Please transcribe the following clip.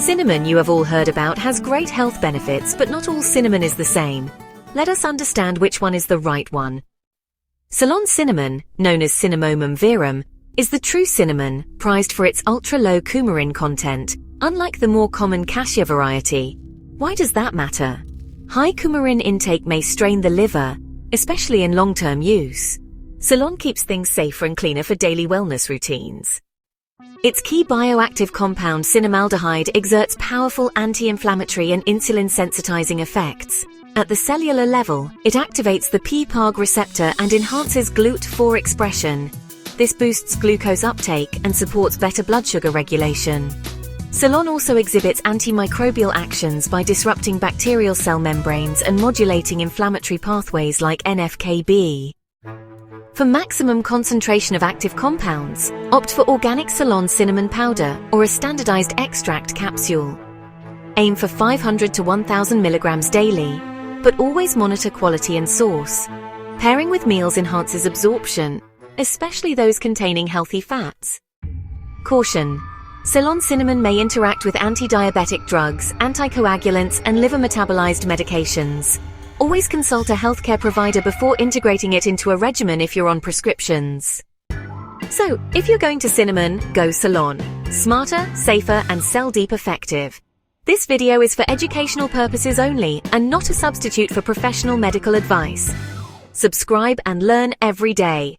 Cinnamon, you have all heard about, has great health benefits, but not all cinnamon is the same. Let us understand which one is the right one. Ceylon cinnamon, known as Cinnamomum verum, is the true cinnamon, prized for its ultra-low coumarin content, unlike the more common cassia variety. Why does that matter? High coumarin intake may strain the liver, especially in long-term use. Ceylon keeps things safer and cleaner for daily wellness routines. Its key bioactive compound cinnamaldehyde exerts powerful anti-inflammatory and insulin-sensitizing effects. At the cellular level, it activates the PPARG receptor and enhances GLUT4 expression. This boosts glucose uptake and supports better blood sugar regulation. Ceylon also exhibits antimicrobial actions by disrupting bacterial cell membranes and modulating inflammatory pathways like NF-κB. For maximum concentration of active compounds, opt for organic Ceylon cinnamon powder or a standardized extract capsule. Aim for 500 to 1000 milligrams daily, but always monitor quality and source. Pairing with meals enhances absorption, especially those containing healthy fats. Caution: Ceylon cinnamon may interact with anti-diabetic drugs, anticoagulants, and liver-metabolized medications. Always consult a healthcare provider before integrating it into a regimen if you're on prescriptions. So, if you're going to cinnamon, go Ceylon. Smarter, safer, and cell-deep effective. This video is for educational purposes only and not a substitute for professional medical advice. Subscribe and learn every day.